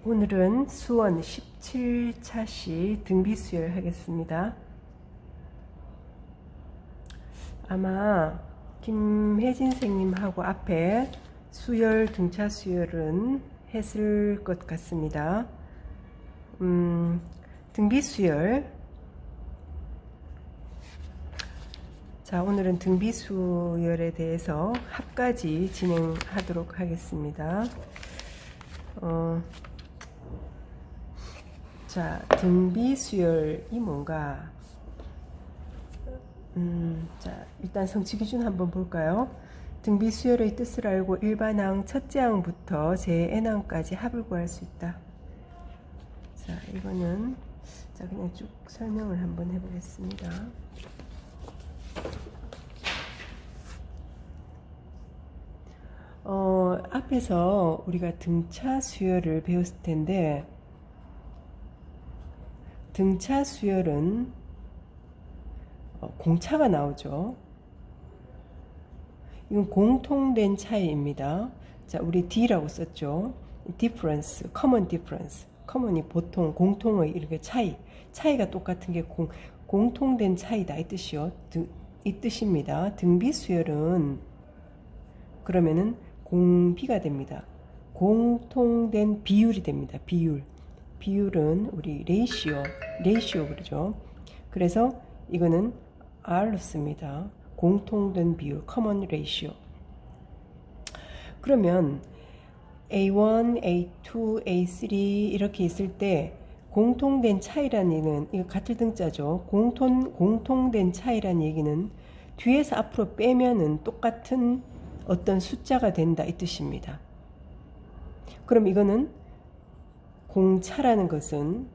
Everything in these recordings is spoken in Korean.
오늘은 수원 17차시 등비수열 하겠습니다. 아마 김혜진 선생님하고 앞에 수열, 등차 수열은 했을 것 같습니다. 등비수열. 자, 오늘은 등비수열에 대해서 합까지 진행하도록 하겠습니다. 자, 등비수열이 뭔가? 자, 일단 성취기준 한번 볼까요? 등비수열의 뜻을 알고 일반항 첫째 항부터 제-n항까지 합을 구할 수 있다. 자, 이거는 자 그냥 쭉 설명을 한번 해보겠습니다. 앞에서 우리가 등차 수열을 배웠을 텐데, 등차 수열은 공차가 나오죠. 이건 공통된 차이입니다. 자, 우리 D라고 썼죠. difference, common difference. common이 보통, 공통의 이렇게 차이가 똑같은 게 공통된 차이다 이 뜻이요. 이 뜻입니다. 등비수열은 그러면은 공비가 됩니다. 공통된 비율이 됩니다. 비율은 우리 레이시오 그러죠. 그래서 이거는 R로 씁니다. 공통된 비율, common ratio. 그러면 A1, A2, A3 이렇게 있을 때 공통된 차이라는 얘기는, 이거 같을 등자죠. 공통된 차이라는 얘기는 뒤에서 앞으로 빼면은 똑같은 어떤 숫자가 된다 이 뜻입니다. 그럼 이거는 공차라는 것은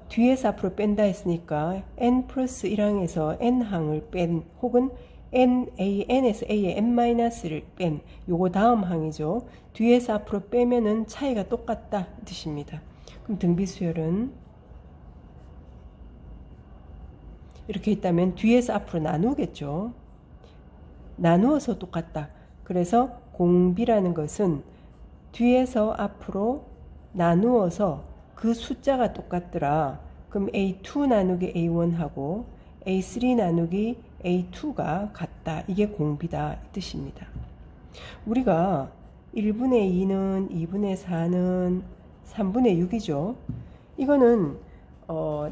뒤에서 앞으로 뺀다 했으니까 n 플러스 1항에서 n항을 뺀, 혹은 n에서 a의 n-를 뺀 요거 다음 항이죠. 뒤에서 앞으로 빼면은 차이가 똑같다 이 뜻입니다. 그럼 등비수열은 이렇게 있다면 뒤에서 앞으로 나누겠죠. 나누어서 똑같다. 그래서 공비라는 것은 뒤에서 앞으로 나누어서 그 숫자가 똑같더라. 그럼 A2 나누기 A1하고 A3 나누기 A2가 같다. 이게 공비다 이 뜻입니다. 우리가 1분의 2는 2분의 4는 3분의 6이죠. 이거는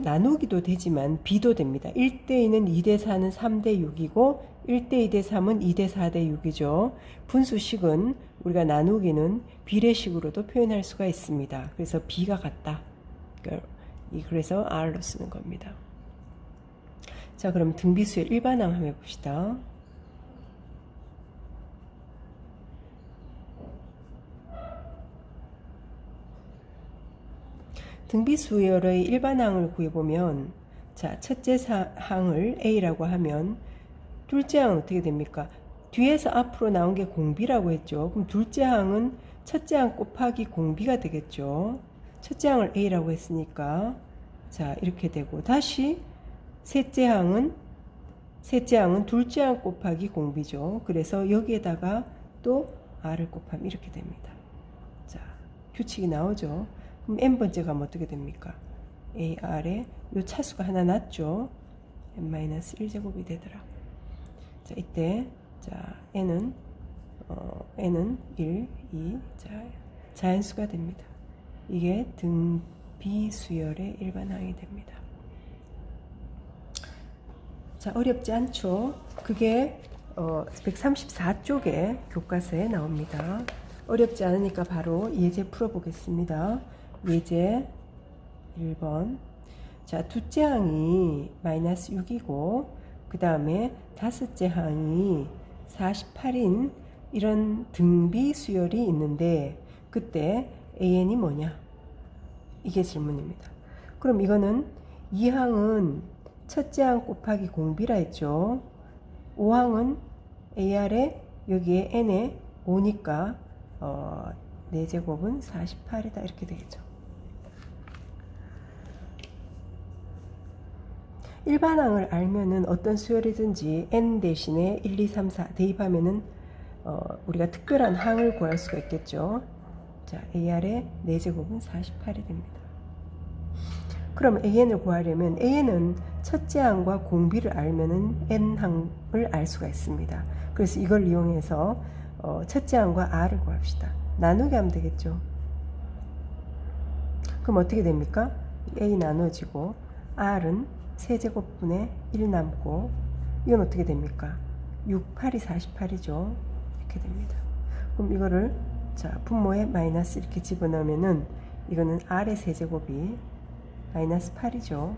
나누기도 되지만 비도 됩니다. 1대2는 2대4는 3대6이고 1대2대 3은 2대 4대 6이죠. 분수식은 우리가 나누기는 비례식으로도 표현할 수가 있습니다. 그래서 B가 같다. 그래서 R로 쓰는 겁니다. 자, 그럼 등비수열 일반항 한번 해봅시다. 등비수열의 일반항을 구해보면, 자, 첫째 항을 A라고 하면 둘째 항은 어떻게 됩니까? 뒤에서 앞으로 나온 게 공비라고 했죠. 그럼 둘째 항은 첫째 항 곱하기 공비가 되겠죠. 첫째 항을 A라고 했으니까 자 이렇게 되고, 다시 셋째 항은 둘째 항 곱하기 공비죠. 그래서 여기에다가 또 R을 곱하면 이렇게 됩니다. 자, 규칙이 나오죠. 그럼 n번째 가면 어떻게 됩니까? AR에 요 차수가 하나 났죠. n-1제곱이 되더라. 자, 이때 자 n은 1, 2, 자 자연수가 됩니다. 이게 등비수열의 일반항이 됩니다. 자, 어렵지 않죠? 그게 134쪽에 교과서에 나옵니다. 어렵지 않으니까 바로 예제 풀어보겠습니다. 예제 1번. 자, 둘째 항이 마이너스 6이고 그 다음에 다섯째 항이 48인 이런 등비수열이 있는데 그때 AN이 뭐냐? 이게 질문입니다. 그럼 이거는 2항은 첫째 항 곱하기 공비라 했죠. 5항은 AR에 여기에 n에 5니까 4제곱은 48이다 이렇게 되겠죠. 일반항을 알면은 어떤 수열이든지 n 대신에 1, 2, 3, 4 대입하면은 우리가 특별한 항을 구할 수가 있겠죠. 자, AR의 4제곱은 48이 됩니다. 그럼 AN을 구하려면 AN은 첫째 항과 공비를 알면은 N항을 알 수가 있습니다. 그래서 이걸 이용해서 첫째 항과 R을 구합시다. 나누게 하면 되겠죠. 그럼 어떻게 됩니까? A 나눠지고 R은 세제곱분의 1 남고 이건 어떻게 됩니까? 6, 8이 48이죠. 이렇게 됩니다. 그럼 이거를 자 분모에 마이너스 이렇게 집어넣으면은 이거는 R의 세제곱이 마이너스 8이죠.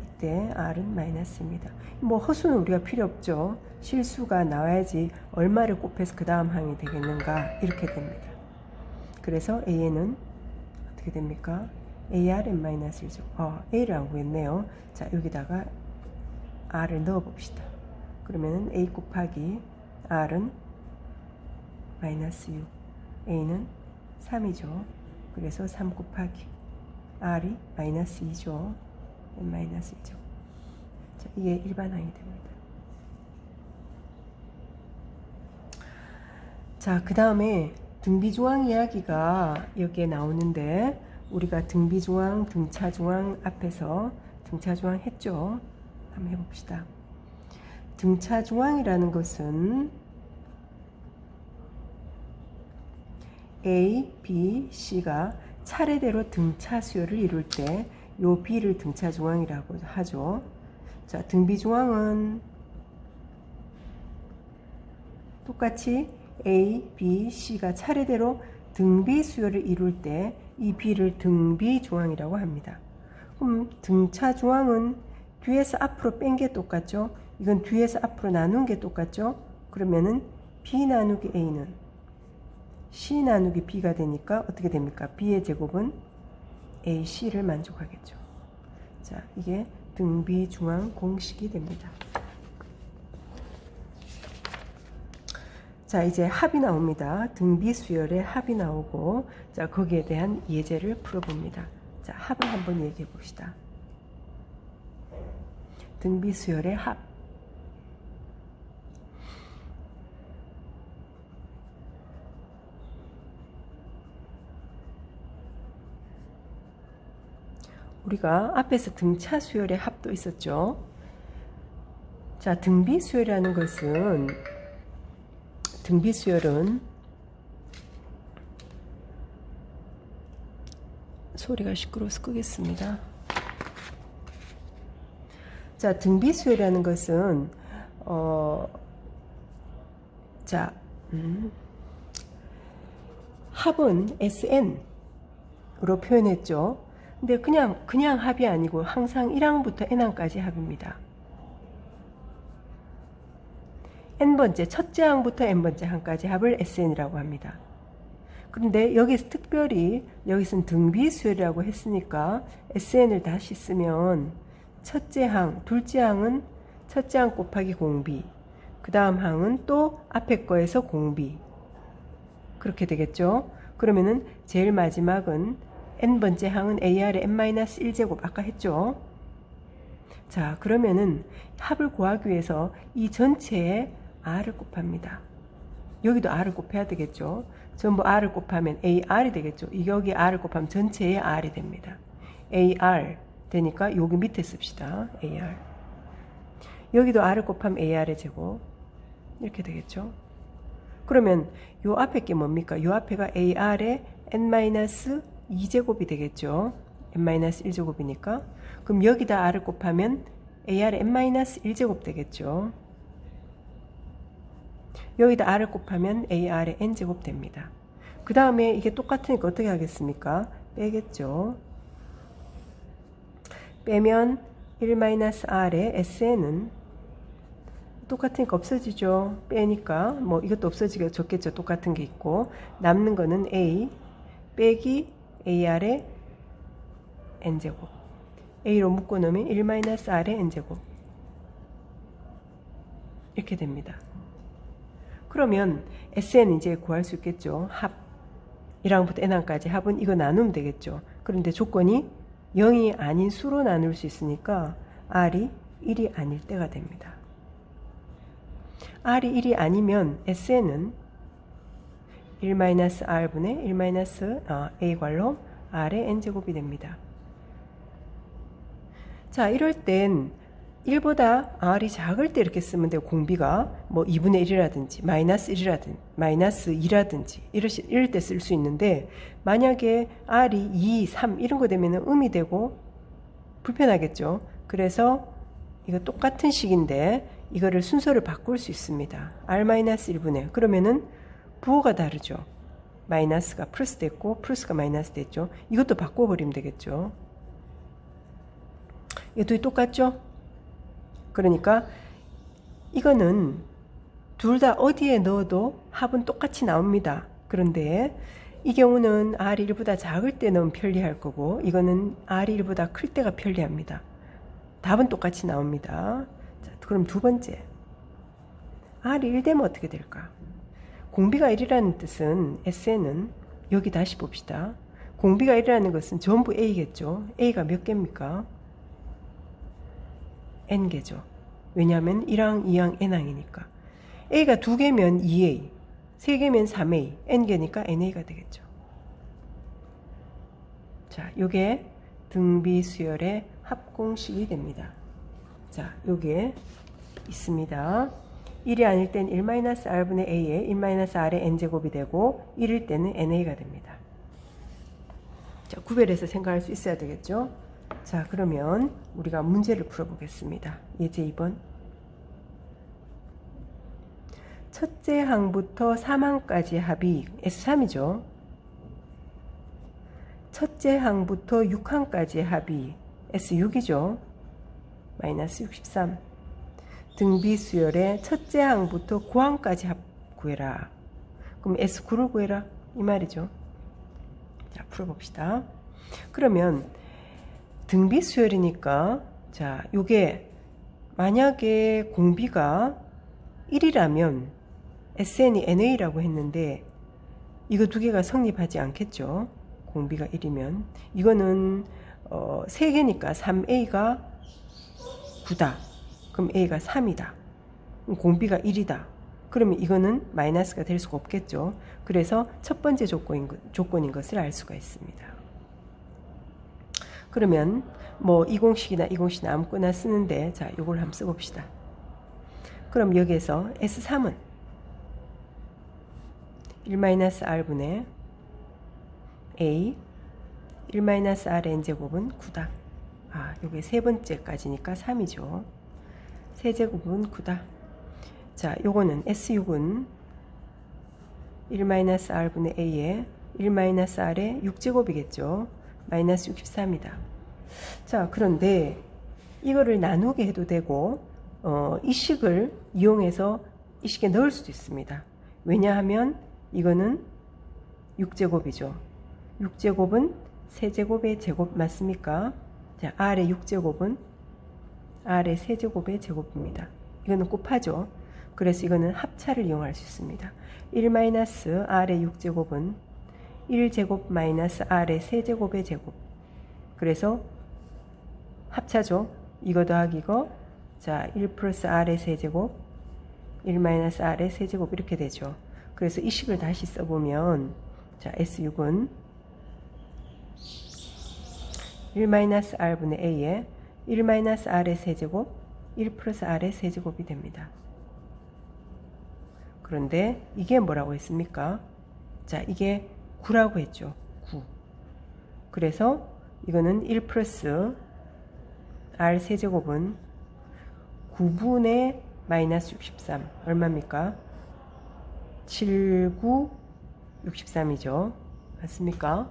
이때 R은 마이너스입니다. 뭐 허수는 우리가 필요 없죠. 실수가 나와야지 얼마를 곱해서 그 다음 항이 되겠는가 이렇게 됩니다. 그래서 AN은 어떻게 됩니까? ARN-1죠. A를 안 구했네요. 자 여기다가 R을 넣어 봅시다. 그러면은 A 곱하기 R은 마이너스 6, A는 3이죠. 그래서 3 곱하기 R이 마이너스 2죠. 마이너스 2죠. 자, 이게 일반항이 됩니다. 자, 그 다음에 등비중앙 이야기가 여기에 나오는데 우리가 등비중앙, 등차중앙 앞에서 등차중앙 했죠. 한번 해봅시다. 등차중앙이라는 것은 A, B, C가 차례대로 등차 수열을 이룰 때 요 B를 등차중앙이라고 하죠. 자, 등비중앙은 똑같이 A, B, C가 차례대로 등비 수열을 이룰 때 이 B를 등비중앙이라고 합니다. 그럼 등차중앙은 뒤에서 앞으로 뺀 게 똑같죠. 이건 뒤에서 앞으로 나눈 게 똑같죠. 그러면은 B 나누기 A는 C 나누기 B가 되니까 어떻게 됩니까? B의 제곱은 AC를 만족하겠죠. 자, 이게 등비중앙 공식이 됩니다. 자, 이제 합이 나옵니다. 등비수열의 합이 나오고, 자, 거기에 대한 예제를 풀어봅니다. 자, 합을 한번 얘기해 봅시다. 등비수열의 합. 우리가 앞에서 등차 수열의 합도 있었죠. 자, 등비수열이라는 것은 등비수열은 소리가 시끄러워서 끄겠습니다. 자, 등비수열이라는 것은 합은 SN으로 표현했죠. 근데 그냥 합이 아니고 항상 1항부터 n항까지 합입니다. n번째, 첫째 항부터 n번째 항까지 합을 SN이라고 합니다. 그런데 여기서 특별히 여기서는 등비수열이라고 했으니까 SN을 다시 쓰면 첫째 항, 둘째 항은 첫째 항 곱하기 공비, 그 다음 항은 또 앞에 거에서 공비, 그렇게 되겠죠. 그러면은 제일 마지막은 n번째 항은 AR의 n-1제곱 아까 했죠. 자, 그러면은 합을 구하기 위해서 이 전체에 R을 곱합니다. 여기도 R을 곱해야 되겠죠. 전부 R을 곱하면 AR이 되겠죠. 여기 R을 곱하면 전체에 R이 됩니다. AR 되니까 여기 밑에 씁시다. AR. 여기도 R을 곱하면 AR의 제곱 이렇게 되겠죠. 그러면 요 앞에 게 뭡니까? 요 앞에가 AR의 n-2제곱이 되겠죠. n-1제곱이니까. 그럼 여기다 R을 곱하면 AR의 n-1제곱 되겠죠. 여기다 R을 곱하면 AR의 n제곱 됩니다. 그 다음에 이게 똑같으니까 어떻게 하겠습니까? 빼겠죠. 빼면 1-R의 SN은 똑같으니까 없어지죠. 빼니까 뭐 이것도 없어지게 좋겠죠. 똑같은 게 있고 남는 거는 A 빼기 AR의 n제곱. A로 묶어 놓으면 1-R의 n제곱 이렇게 됩니다. 그러면 SN은 이제 구할 수 있겠죠. 합 1항부터 n항까지 합은 이거 나누면 되겠죠. 그런데 조건이 0이 아닌 수로 나눌 수 있으니까 R이 1이 아닐 때가 됩니다. R이 1이 아니면 SN은 1-r분의 1 괄호 r의 n제곱이 됩니다. 자, 이럴 땐 1보다 r이 작을 때 이렇게 쓰면 되고, 공비가 뭐 2분의 1이라든지 마이너스 1이라든지 마이너스 2라든지 이럴 때 쓸 수 있는데, 만약에 r이 2, 3 이런 거 되면 음이 되고 불편하겠죠. 그래서 이거 똑같은 식인데 이거를 순서를 바꿀 수 있습니다. r-1분의, 그러면은 부호가 다르죠. 마이너스가 플러스 됐고 플러스가 마이너스 됐죠. 이것도 바꿔버리면 되겠죠. 이것도 똑같죠. 그러니까 이거는 둘 다 어디에 넣어도 합은 똑같이 나옵니다. 그런데 이 경우는 r이 1보다 작을 때 넣으면 편리할 거고, 이거는 r이 1보다 클 때가 편리합니다. 답은 똑같이 나옵니다. 자, 그럼 두 번째, r이 1 되면 어떻게 될까? 공비가 1이라는 뜻은 SN은 여기 다시 봅시다. 공비가 1이라는 것은 전부 A겠죠. A가 몇 개입니까? N개죠. 왜냐하면 1항, 2항, N항이니까. A가 2개면 2A, 3개면 3A, N개니까 NA가 되겠죠. 자, 요게 등비 수열의 합공식이 됩니다. 자, 요게 있습니다. 1이 아닐 땐 1-r분의 a에 1-r의 n제곱이 되고, 1일 때는 na가 됩니다. 자, 구별해서 생각할 수 있어야 되겠죠. 자, 그러면 우리가 문제를 풀어보겠습니다. 예제 2번. 첫째 항부터 3항까지 합이 S3이죠. 첫째 항부터 6항까지 합이 S6이죠. 마이너스 63. 등비 수열의 첫째 항부터 9항까지 합 구해라. 그럼 S9를 구해라. 이 말이죠. 자, 풀어봅시다. 그러면 등비 수열이니까, 자, 요게 만약에 공비가 1이라면 SN이 NA라고 했는데, 이거 두 개가 성립하지 않겠죠. 공비가 1이면. 이거는 3개니까 3A가 9다. 그럼 A가 3이다. 공비가 1이다. 그러면 이거는 마이너스가 될 수가 없겠죠. 그래서 첫 번째 조건인 것을 알 수가 있습니다. 그러면 뭐 이 공식이나 이 공식이나 아무거나 쓰는데, 자, 요걸 한번 써봅시다. 그럼 여기에서 S3은 1-r분의 A 1-r의 n제곱은 9다. 아, 요게 세 번째까지니까 3이죠. 세제곱은 9다. 자, 요거는 S6은 1-r분의 a에 1-r의 6제곱이겠죠. 마이너스 63이다. 자, 그런데 이거를 나누게 해도 되고, 이 식을 이용해서 이 식에 넣을 수도 있습니다. 왜냐하면 이거는 6제곱이죠. 6제곱은 세제곱의 제곱 맞습니까? 자, r의 6제곱은 r의 세제곱의 제곱입니다. 이거는 곱하죠. 그래서 이거는 합차를 이용할 수 있습니다. 1-r의 6제곱은 1제곱 마이너스 r의 세제곱의 제곱. 그래서 합차죠. 이거 더하기 이거. 자, 1 플러스 r의 세제곱 1-r의 세제곱 이렇게 되죠. 그래서 이 식을 다시 써보면, 자, S6은 1-r분의 a에 1-r의 세제곱 1 플러스 r의 세제곱이 됩니다. 그런데 이게 뭐라고 했습니까? 자, 이게 9라고 했죠. 9. 그래서 이거는 1 플러스 r 세제곱은 9분의 마이너스 63. 얼마입니까? 79, 63이죠. 맞습니까?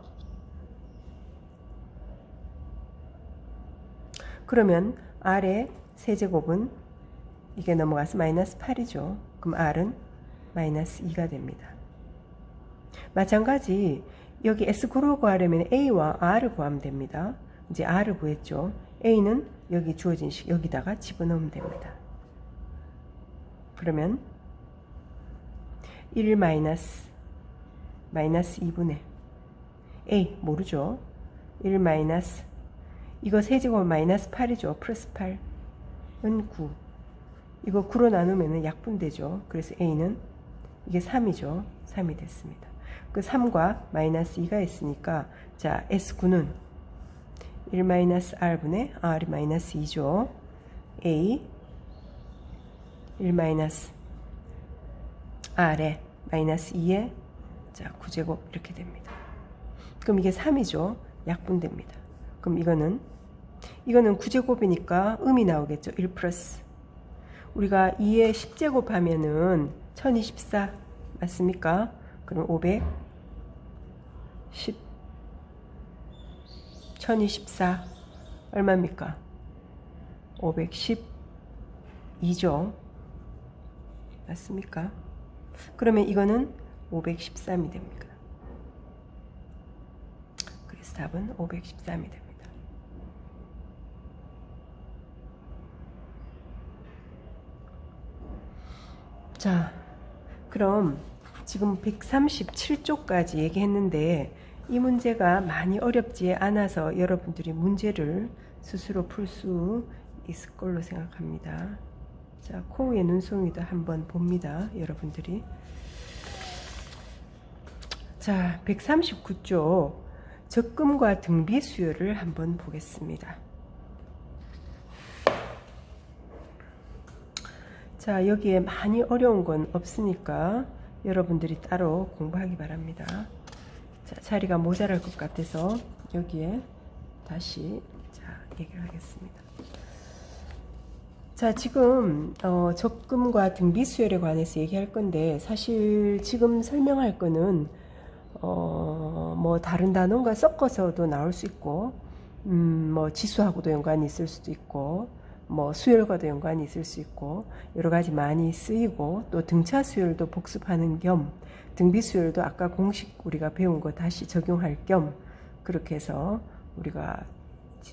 그러면 r의 세제곱은 이게 넘어가서 마이너스 8이죠. 그럼 r은 마이너스 2가 됩니다. 마찬가지 여기 S9를 구하려면 A와 R을 구하면 됩니다. 이제 R을 구했죠. A는 여기 주어진 식 여기다가 집어넣으면 됩니다. 그러면 1 마이너스 2분의 A 모르죠. 1 마이너스 이거 세제곱 마이너스 8이죠. 플러스 8은 9. 이거 9로 나누면 약분되죠. 그래서 A는 이게 3이죠. 3이 됐습니다. 그 3과 마이너스 2가 있으니까 자 S9는 1-R분의 R이 마이너스 2죠. A 1-R에 마이너스 2에 자 9제곱 이렇게 됩니다. 그럼 이게 3이죠. 약분됩니다. 그럼 이거는 9제곱이니까 음이 나오겠죠. 1 플러스 우리가 2에 10제곱 하면은 1024 맞습니까? 그럼 510 1024 얼마입니까? 512죠. 맞습니까? 그러면 이거는 513이 됩니다. 그래서 답은 513이 됩니다. 자, 그럼 지금 137쪽까지 얘기했는데 이 문제가 많이 어렵지 않아서 여러분들이 문제를 스스로 풀 수 있을 걸로 생각합니다. 자, 코우의 눈송이도 한번 봅니다. 여러분들이. 자, 139쪽 적금과 등비 수요를 한번 보겠습니다. 자, 여기에 많이 어려운 건 없으니까 여러분들이 따로 공부하기 바랍니다. 자, 자리가 모자랄 것 같아서 여기에 다시 얘기를 하겠습니다. 자, 지금 적금과 등비 수열에 관해서 얘기할 건데 사실 지금 설명할 거는 뭐 다른 단원과 섞어서도 나올 수 있고 뭐 지수하고도 연관이 있을 수도 있고 뭐 수열과도 연관이 있을 수 있고 여러 가지 많이 쓰이고 또 등차 수열도 복습하는 겸 등비 수열도 아까 공식 우리가 배운 거 다시 적용할 겸 그렇게 해서 우리가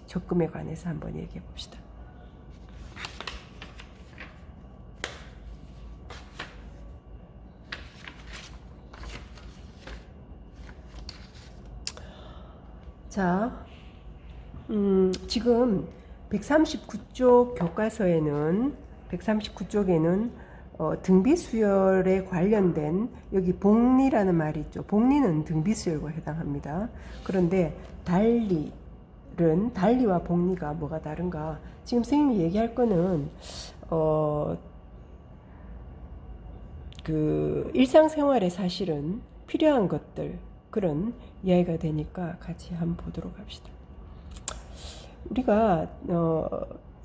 적금에 관해서 한번 얘기해 봅시다. 자, 지금 139쪽 교과서에는 139쪽에는 등비 수열에 관련된 여기 복리라는 말이 있죠. 복리는 등비 수열과 해당합니다. 그런데 달리와 복리가 뭐가 다른가? 지금 선생님이 얘기할 거는 그 일상생활에 사실은 필요한 것들 그런 이야기가 되니까 같이 한번 보도록 합시다. 우리가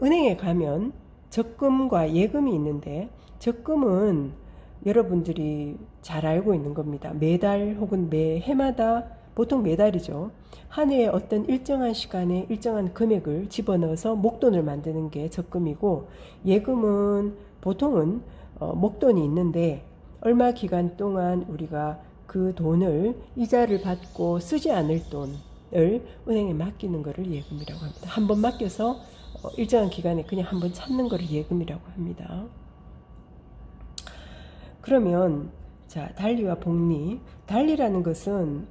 은행에 가면 적금과 예금이 있는데 적금은 여러분들이 잘 알고 있는 겁니다. 매달 혹은 매해마다 보통 매달이죠. 한 해에 어떤 일정한 시간에 일정한 금액을 집어넣어서 목돈을 만드는 게 적금이고 예금은 보통은 목돈이 있는데 얼마 기간 동안 우리가 그 돈을 이자를 받고 쓰지 않을 돈을 은행에 맡기는 것을 예금이라고 합니다. 한번 맡겨서 일정한 기간에 그냥 한번 찾는 것을 예금이라고 합니다. 그러면 자, 달리와 복리. 달리라는 것은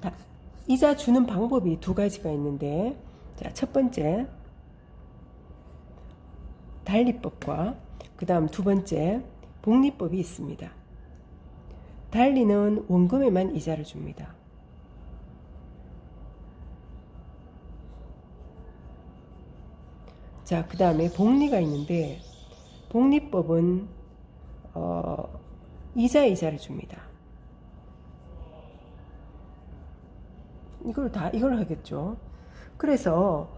이자 주는 방법이 두 가지가 있는데 자, 첫 번째 달리법과 그 다음 두 번째 복리법이 있습니다. 달리는 원금에만 이자를 줍니다. 자, 그 다음에 복리가 있는데 복리법은 이자를 줍니다. 이걸 하겠죠. 그래서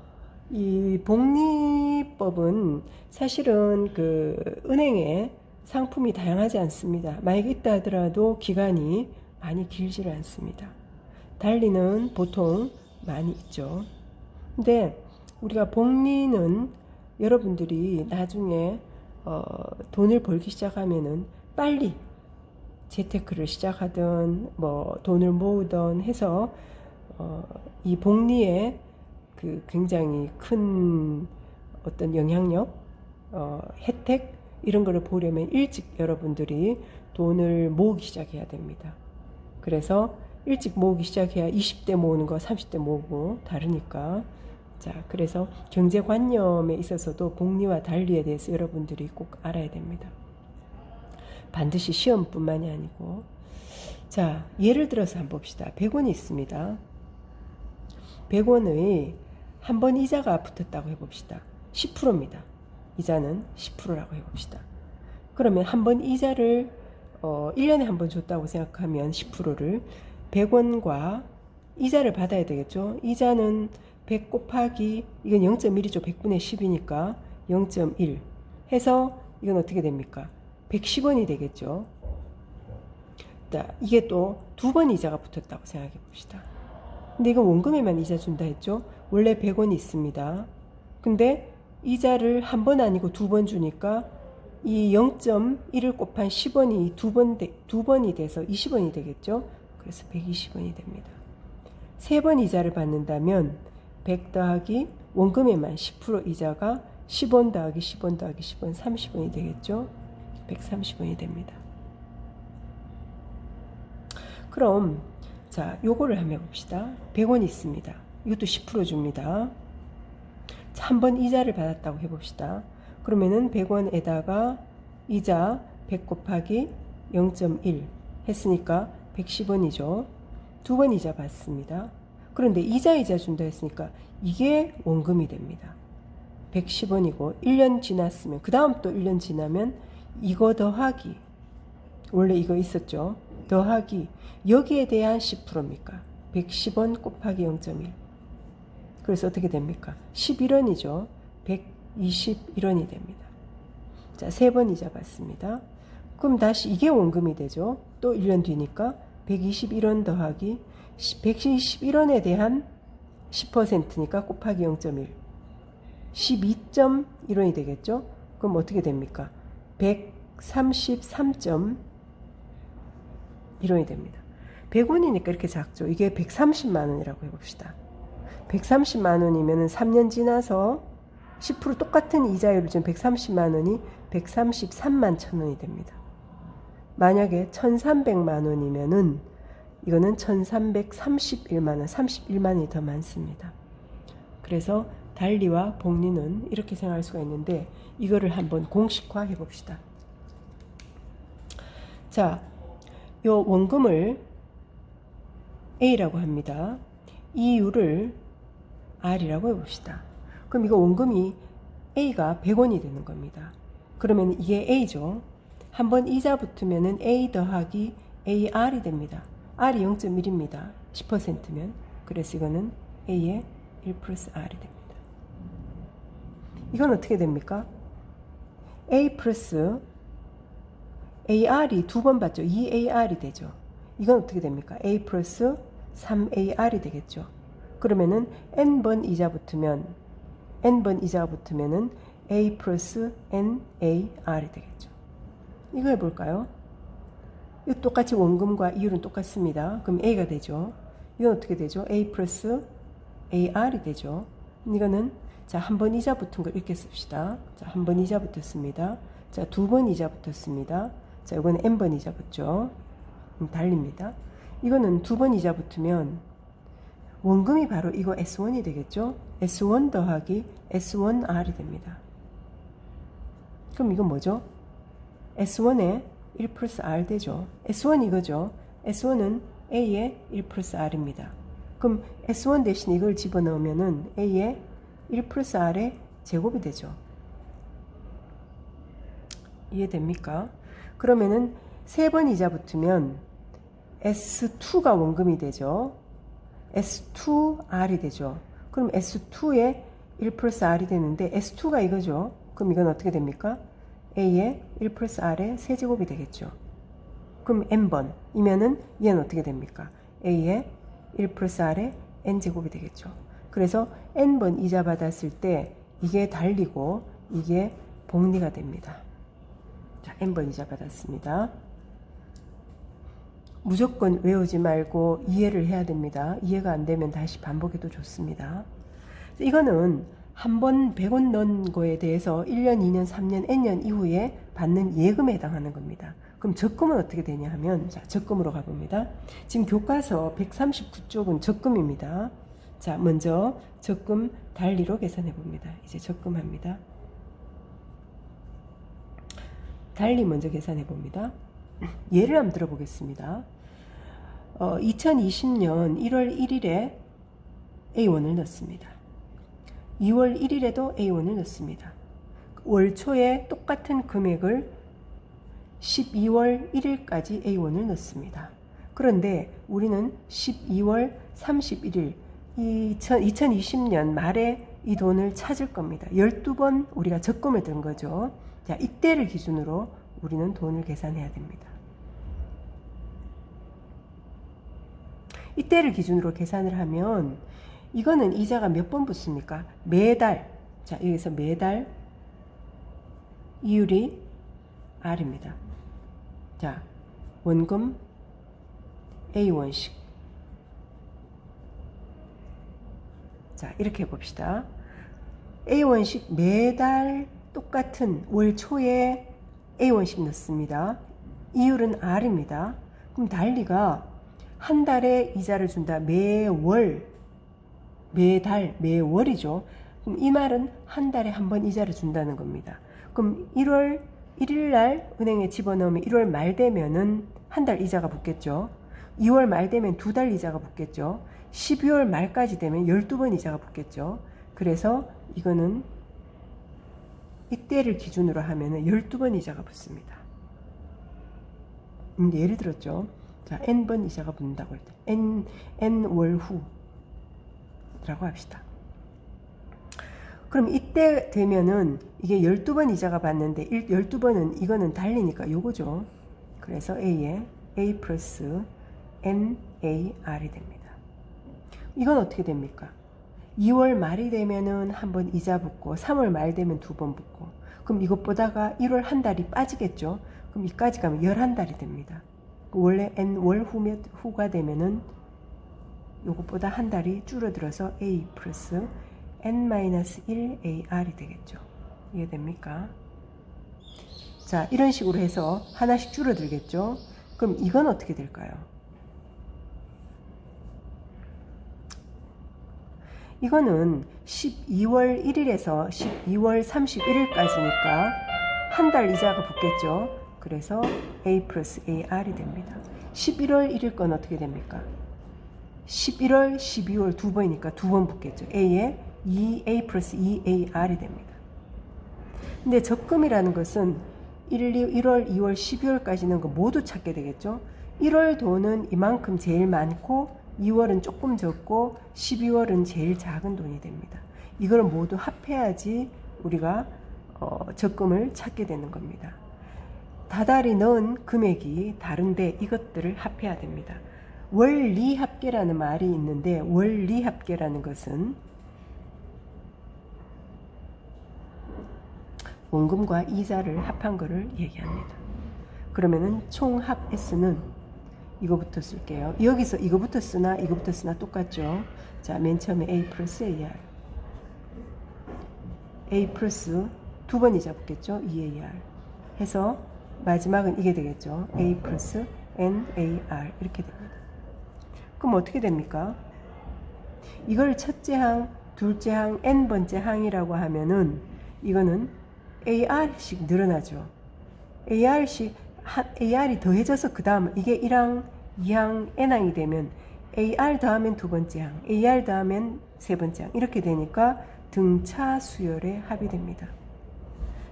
이 복리법은 사실은 그 은행에 상품이 다양하지 않습니다. 만약에 있다 하더라도 기간이 많이 길지를 않습니다. 달리는 보통 많이 있죠. 근데 우리가 복리는 여러분들이 나중에 돈을 벌기 시작하면은 빨리 재테크를 시작하든 뭐 돈을 모으든 해서 이 복리에 그 굉장히 큰 어떤 영향력, 혜택 이런 거를 보려면 일찍 여러분들이 돈을 모으기 시작해야 됩니다. 그래서 일찍 모으기 시작해야 20대 모으는 거 30대 모으고 다르니까. 자, 그래서 경제관념에 있어서도 복리와 달리에 대해서 여러분들이 꼭 알아야 됩니다. 반드시 시험뿐만이 아니고. 자, 예를 들어서 한번 봅시다. 100원이 있습니다. 100원의 한 번 이자가 붙었다고 해봅시다. 10%입니다. 이자는 10%라고 해봅시다. 그러면 한 번 이자를 1년에 한 번 줬다고 생각하면 10%를 100원과 이자를 받아야 되겠죠. 이자는 100 곱하기 이건 0.1이죠. 100분의 10이니까 0.1 해서 이건 어떻게 됩니까? 110원이 되겠죠. 이게 또 두 번 이자가 붙었다고 생각해 봅시다. 근데 이거 원금에만 이자 준다 했죠. 원래 100원이 있습니다. 근데 이자를 한 번 아니고 두 번 주니까 이 0.1을 곱한 10원이 두 번이 돼서 20원이 되겠죠. 그래서 120원이 됩니다. 세 번 이자를 받는다면 100 더하기 원금에만 10% 이자가 10원 더하기 10원 더하기 10원 30원이 되겠죠. 130원이 됩니다. 그럼 자, 요거를 한번 해봅시다. 100원 있습니다. 이것도 10% 줍니다. 한 번 이자를 받았다고 해봅시다. 그러면은 100원에다가 이자 100 곱하기 0.1 했으니까 110원이죠. 두 번 이자 받습니다. 그런데 이자 준다 했으니까 이게 원금이 됩니다. 110원이고 1년 지났으면 그 다음 또 1년 지나면 이거 더하기 원래 이거 있었죠. 더하기 여기에 대한 10%입니까? 110원 곱하기 0.1 그래서 어떻게 됩니까? 11원이죠. 121원이 됩니다. 자, 세 번 이자 받습니다. 그럼 다시 이게 원금이 되죠. 또 1년 뒤니까 121원 더하기 121원에 대한 10%니까 곱하기 0.1 12.1원이 되겠죠. 그럼 어떻게 됩니까? 133.1원이 됩니다. 100원이니까 이렇게 작죠. 이게 130만 원이라고 해봅시다. 130만 원이면 3년 지나서 10% 똑같은 이자율을 지금 130만 원이 133만 1,000원이 됩니다. 만약에 1,300만 원이면은 이거는 1,331만 원, 31만 원이 더 많습니다. 그래서 달리와 복리는 이렇게 생각할 수가 있는데 이거를 한번 공식화 해봅시다. 자, 요 원금을 A라고 합니다. 이유를 R이라고 해봅시다. 그럼 이거 원금이 A가 100원이 되는 겁니다. 그러면 이게 A죠. 한번 이자 붙으면은 A 더하기 AR이 됩니다. R이 0.1입니다. 10%면. 그래서 이거는 A의 1 플러스 R이 됩니다. 이건 어떻게 됩니까? A 플러스 AR이 두 번 받죠. 2AR이 되죠. 이건 어떻게 됩니까? A 플러스 3AR이 되겠죠. 그러면은 N번 이자 붙으면 N번 이자가 붙으면은 A 플러스 NAR이 되겠죠. 이거 해볼까요? 이거 똑같이 원금과 이율은 똑같습니다. 그럼 A가 되죠. 이건 어떻게 되죠? A 플러스 AR이 되죠. 이거는 자, 한 번 이자 붙은 걸 이렇게 씁시다. 자, 한 번 이자 붙었습니다. 자, 두 번 이자 붙었습니다. 자, 이거는 N번 이자 붙죠. 달립니다. 이거는 두 번 이자 붙으면 원금이 바로 이거 S1이 되겠죠. S1 더하기 S1R이 됩니다. 그럼 이건 뭐죠? S1에 1 플러스 R 되죠. S1 이거죠. S1은 A의 1 플러스 R입니다. 그럼 S1 대신 이걸 집어넣으면은 A의 1 플러스 R의 제곱이 되죠. 이해됩니까? 그러면은 세 번 이자 붙으면 S2가 원금이 되죠. S2R이 되죠. 그럼 S2에 1 플러스 R이 되는데 S2가 이거죠. 그럼 이건 어떻게 됩니까? A의 1 플러스 R의 세제곱이 되겠죠. 그럼 N번이면은 얘는 어떻게 됩니까? A의 1 플러스 R의 N제곱이 되겠죠. 그래서 N번 이자 받았을 때 이게 달리고 이게 복리가 됩니다. 자, N번 이자 받았습니다. 무조건 외우지 말고 이해를 해야 됩니다. 이해가 안 되면 다시 반복해도 좋습니다. 이거는 한 번 100원 넣은 거에 대해서 1년, 2년, 3년, N년 이후에 받는 예금에 해당하는 겁니다. 그럼 적금은 어떻게 되냐 하면 자, 적금으로 가봅니다. 지금 교과서 139쪽은 적금입니다. 자, 먼저 적금 달리로 계산해 봅니다. 이제 적금합니다. 달리 먼저 계산해 봅니다. 예를 한번 들어보겠습니다. 2020년 1월 1일에 A1을 넣습니다. 2월 1일에도 A1을 넣습니다. 월 초에 똑같은 금액을 12월 1일까지 A1을 넣습니다. 그런데 우리는 12월 31일 2020년 말에 이 돈을 찾을 겁니다. 12번 우리가 적금을 든 거죠. 자, 이때를 기준으로 우리는 돈을 계산해야 됩니다. 이때를 기준으로 계산을 하면 이거는 이자가 몇 번 붙습니까? 매달. 자, 여기서 매달 이율이 R입니다. 자, 원금 A1씩. 자, 이렇게 해봅시다. A1씩 매달 똑같은 월 초에 A1씩 넣습니다. 이율은 R입니다. 그럼 달리가 한 달에 이자를 준다. 매월, 매달, 매월이죠. 그럼 이 말은 한 달에 한 번 이자를 준다는 겁니다. 그럼 1월 1일 날 은행에 집어넣으면 1월 말 되면은 한 달 이자가 붙겠죠. 2월 말 되면 두 달 이자가 붙겠죠. 12월 말까지 되면 12번 이자가 붙겠죠. 그래서 이거는 이때를 기준으로 하면은 12번 이자가 붙습니다. 예를 들었죠. 자, n번 이자가 붙는다고 할 때 n월 후라고 합시다. 그럼 이때 되면은 이게 12번 이자가 받는데 12번은 이거는 달리니까 요거죠. 그래서 A에 A 플러스 NAR이 됩니다. 이건 어떻게 됩니까? 2월 말이 되면은 한 번 이자 붙고 3월 말 되면 두 번 붙고 그럼 이것보다가 1월 한 달이 빠지겠죠. 그럼 이까지 가면 11달이 됩니다. 원래 N월 후가 되면은 요것보다 한 달이 줄어들어서 A 플러스 N-1 AR이 되겠죠. 이해됩니까? 자, 이런 식으로 해서 하나씩 줄어들겠죠. 그럼 이건 어떻게 될까요? 이거는 12월 1일에서 12월 31일까지니까 한 달 이자가 붙겠죠. 그래서 A 플러스 AR이 됩니다. 11월 1일 건 어떻게 됩니까? 11월, 12월 두 번이니까 두 번 붙겠죠. A에 A 플러스 2AR이 됩니다. 근데 적금이라는 것은 1월, 2월, 12월까지는 거 모두 찾게 되겠죠. 1월 돈은 이만큼 제일 많고 2월은 조금 적고 12월은 제일 작은 돈이 됩니다. 이걸 모두 합해야지 우리가 적금을 찾게 되는 겁니다. 다달이 넣은 금액이 다른데 이것들을 합해야 됩니다. 원리합계라는 말이 있는데 원리합계라는 것은 원금과 이자를 합한 것을 얘기합니다. 그러면은 총합 S는 이거부터 쓸게요. 여기서 이거부터 쓰나 이거부터 쓰나 똑같죠. 자, 맨 처음에 A 플러스 AR A 플러스 두 번 이자 붙겠죠. 2AR 해서 마지막은 이게 되겠죠. A 플러스 NAR 이렇게 됩니다. 그럼 어떻게 됩니까? 이걸 첫째 항, 둘째 항, n번째 항이라고 하면은 이거는 AR씩 늘어나죠. AR이 더해져서 그 다음 이게 1항, 2항, n항이 되면 AR 더하면 두 번째 항, AR 더하면 세 번째 항 이렇게 되니까 등차 수열의 합이 됩니다.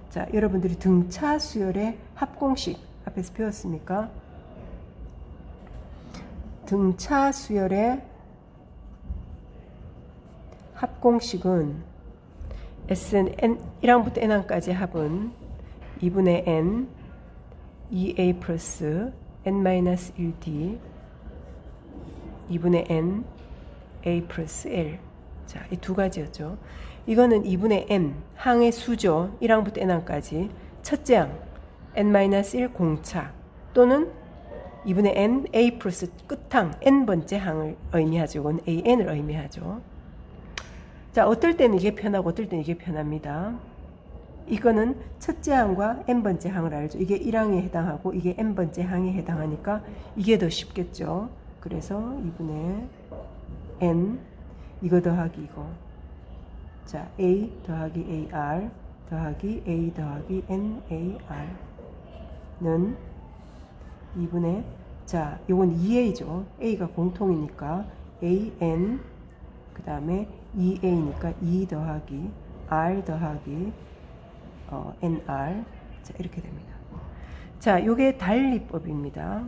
자, 여러분들이 등차 수열의 합공식 앞에서 배웠습니까? 등차 수열의 합공식은 S는 N, 1항부터 N항까지 합은 2분의 N 2A 플러스 N-1D 2분의 N A 플러스 L. 자, 이 두 가지였죠. 이거는 2분의 N 항의 수죠. 1항부터 N항까지 첫째 항 N-1 공차 또는 2분의 N A 플러스 끝항 N번째 항을 의미하죠. 이건 AN을 의미하죠. 자, 어떨 때는 이게 편하고 어떨 때는 이게 편합니다. 이거는 첫째 항과 n번째 항을 알죠. 이게 1항에 해당하고 이게 n번째 항에 해당하니까 이게 더 쉽겠죠. 그래서 2분의 n 이거 더하기 이거. 자, a 더하기 ar 더하기 a 더하기 nar는 2분의 자, 요건 2a죠. a가 공통이니까 an, 그 다음에 2a니까 2 더하기 r 더하기 nr. 자, 이렇게 됩니다. 자, 요게 달리법입니다.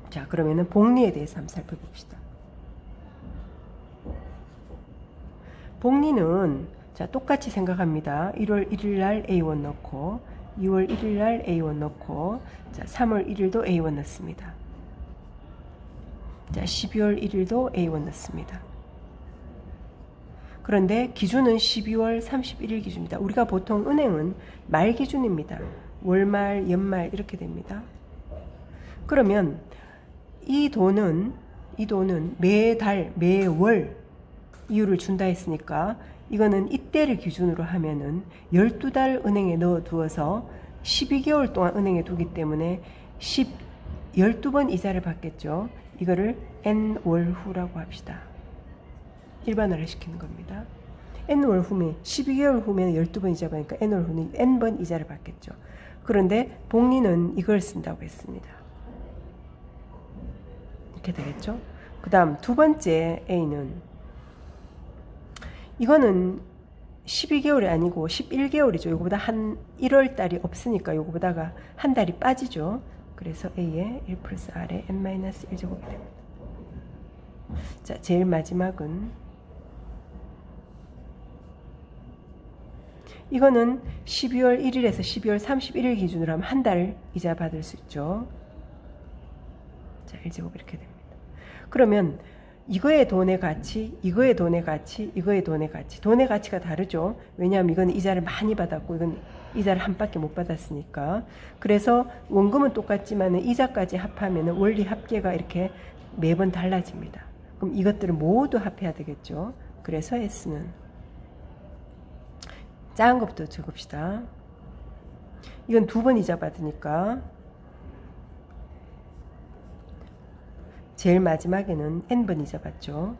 자, 그러면은 복리에 대해서 한번 살펴봅시다. 복리는 자, 똑같이 생각합니다. 1월 1일 날 A1 넣고 2월 1일 날 A1 넣고 자, 3월 1일도 A1 넣습니다. 자, 12월 1일도 A1 넣습니다. 그런데 기준은 12월 31일 기준입니다. 우리가 보통 은행은 말 기준입니다. 월말, 연말 이렇게 됩니다. 그러면 이 돈은 매달, 매월 이율을 준다 했으니까 이거는 이때를 기준으로 하면은 12달 은행에 넣어 두어서 12개월 동안 은행에 두기 때문에 12번 이자를 받겠죠. 이거를 n월 후라고 합시다. 일반화를 시키는 겁니다. n월 후면 12개월 후면 12번 이자 받으니까 n월 후는 n번 이자를 받겠죠. 그런데 복리는 이걸 쓴다고 했습니다. 이렇게 되겠죠. 그 다음 두 번째 A는 이거는 12개월이 아니고 11개월이죠. 요거보다 한 1월 달이 없으니까 요거보다가 한 달이 빠지죠. 그래서 A에 1 플러스 R에 n-1제곱이 됩니다. 자, 제일 마지막은 이거는 12월 1일에서 12월 31일 기준으로 하면 한 달 이자 받을 수 있죠. 자, 1제곱 이렇게 됩니다. 그러면 이거의 돈의 가치, 이거의 돈의 가치, 이거의 돈의 가치. 돈의 가치가 다르죠. 왜냐하면 이건 이자를 많이 받았고 이건 이자를 한 밖에 못 받았으니까. 그래서 원금은 똑같지만 이자까지 합하면 원리 합계가 이렇게 매번 달라집니다. 그럼 이것들을 모두 합해야 되겠죠. 그래서 S는 작은 것부터 적읍시다. 이건 두 번 이자 받으니까 제일 마지막에는 n번 이자 받죠.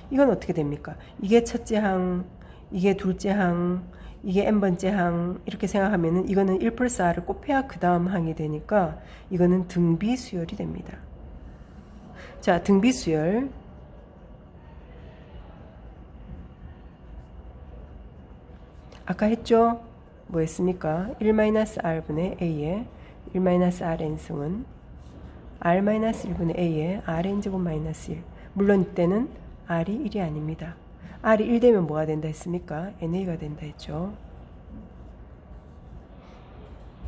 이건 어떻게 됩니까? 이게 첫째 항, 이게 둘째 항, 이게 n번째 항 이렇게 생각하면은 이거는 1 플러스 r을 곱해야 그 다음 항이 되니까 이거는 등비수열이 됩니다. 자, 등비수열 아까 했죠? 뭐 했습니까? 1-r분의 a의 1-rn승은 r-1분의 a의 rn제곱 마이너스 1. 물론 이때는 r이 1이 아닙니다. r이 1 되면 뭐가 된다 했습니까? na가 된다 했죠.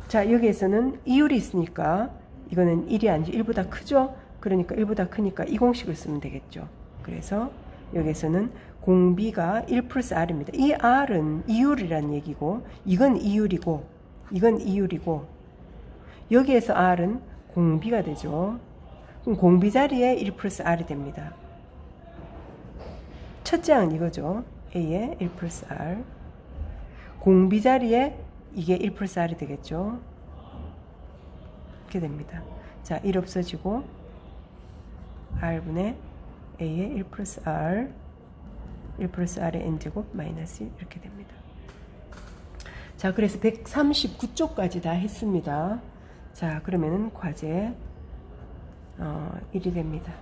자, 여기에서는 이율이 있으니까 이거는 1이 아니죠. 1보다 크죠? 그러니까 1보다 크니까 이 공식을 쓰면 되겠죠. 그래서 여기에서는 공비가 1 플러스 r입니다. 이 r은 이율이라는 얘기고 이건 이율이고 이건 이율이고 여기에서 r은 공비가 되죠. 그럼 공비 자리에 1 플러스 r이 됩니다. 첫째 항은 이거죠. a에 1 플러스 r. 공비 자리에 이게 1 플러스 r이 되겠죠. 이렇게 됩니다. 자, 1 없어지고 r분의 a에 1 플러스 r 1 플러스 r의 n제곱 마이너스 1 이렇게 됩니다. 자, 그래서 139쪽까지 다 했습니다. 자, 그러면은 과제 1이 됩니다.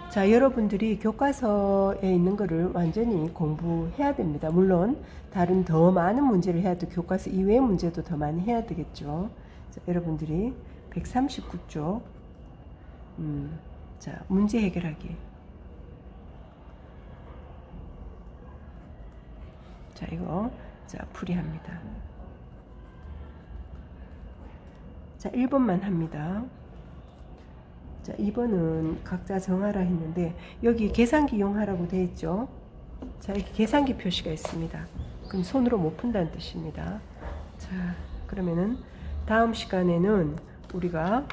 자, 여러분들이 교과서에 있는 거를 완전히 공부해야 됩니다. 물론 다른 더 많은 문제를 해야 돼. 교과서 이외의 문제도 더 많이 해야 되겠죠. 자, 여러분들이 139쪽 자, 문제 해결하기. 자, 이거 자, 풀이합니다. 자, 1번만 합니다. 자, 2번은 각자 정하라 했는데 여기 계산기 이용하라고 되어 있죠. 자, 이렇게 계산기 표시가 있습니다. 그럼 손으로 못 푼다는 뜻입니다. 자, 그러면은 다음 시간에는 우리가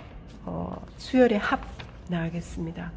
수열의 합 나가겠습니다.